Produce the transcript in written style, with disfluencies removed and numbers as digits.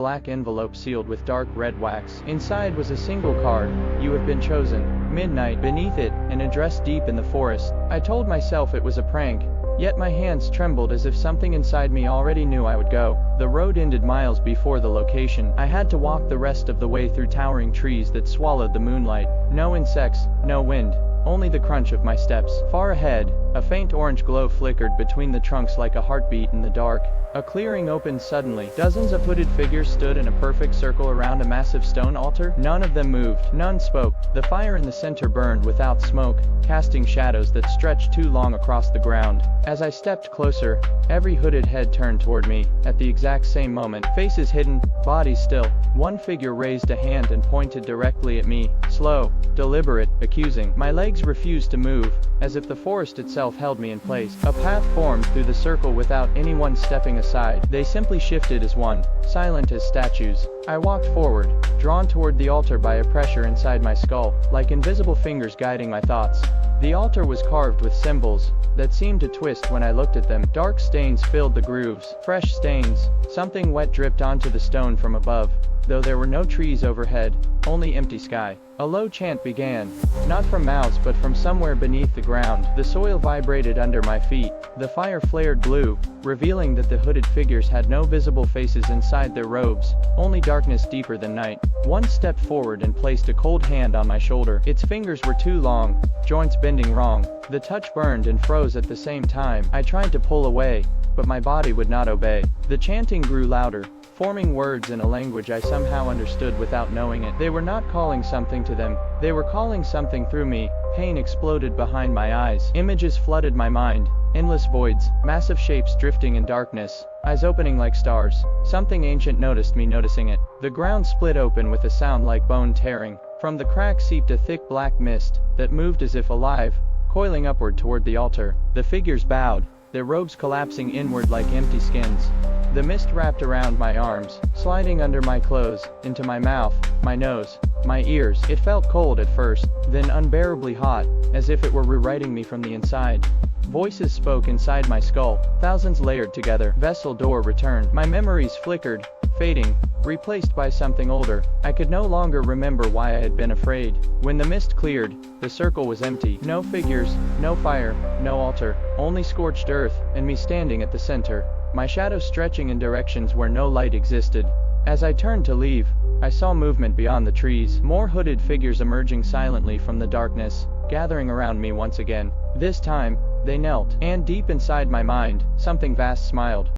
black envelope sealed with dark red wax. Inside was a single card: "You have been chosen." Midnight. Beneath it, an address deep in the forest. I told myself it was a prank, yet my hands trembled as if something inside me already knew I would go. The road ended miles before the location. I had to walk the rest of the way through towering trees that swallowed the moonlight. No insects, no wind, only the crunch of my steps. Far ahead, a faint orange glow flickered between the trunks like a heartbeat in the dark. A clearing opened suddenly. Dozens of hooded figures stood in a perfect circle around a massive stone altar. None of them moved. None spoke. The fire in the center burned without smoke, casting shadows that stretched too long across the ground. As I stepped closer, every hooded head turned toward me. At the exact same moment, faces hidden, bodies still, one figure raised a hand and pointed directly at me. Slow, deliberate, accusing. My legs refused to move, as if the forest itself held me in place. A path formed through the circle without anyone stepping aside. They simply shifted as one, silent as statues. I walked forward, drawn toward the altar by a pressure inside my skull, like invisible fingers guiding my thoughts. The altar was carved with symbols that seemed to twist when I looked at them. Dark stains filled the grooves. Fresh stains. Something wet dripped onto the stone from above, though there were no trees overhead, only empty sky. A low chant began, not from mouths but from somewhere beneath the ground. The soil vibrated under my feet. The fire flared blue, revealing that the hooded figures had no visible faces inside their robes, only darkness deeper than night. One stepped forward and placed a cold hand on my shoulder. Its fingers were too long, joints bending wrong. The touch burned and froze at the same time. I tried to pull away, but my body would not obey. The chanting grew louder, forming words in a language I somehow understood without knowing it. They were not calling something to them, they were calling something through me. Pain exploded behind my eyes. Images flooded my mind. Endless voids, massive shapes drifting in darkness, eyes opening like stars. Something ancient noticed me noticing it. The ground split open with a sound like bone tearing. From the crack seeped a thick black mist that moved as if alive, coiling upward toward the altar. The figures bowed, their robes collapsing inward like empty skins. The mist wrapped around my arms, sliding under my clothes, into my mouth, my nose, my ears. It felt cold at first, then unbearably hot, as if it were rewriting me from the inside. Voices spoke inside my skull, thousands layered together. Vessel door returned. My memories flickered, fading, replaced by something older. I could no longer remember why I had been afraid. When the mist cleared, the circle was empty. No figures, no fire, no altar, only scorched earth, and me standing at the center, my shadow stretching in directions where no light existed. As I turned to leave, I saw movement beyond the trees. More hooded figures emerging silently from the darkness, gathering around me once again. This time, they knelt, and deep inside my mind, something vast smiled.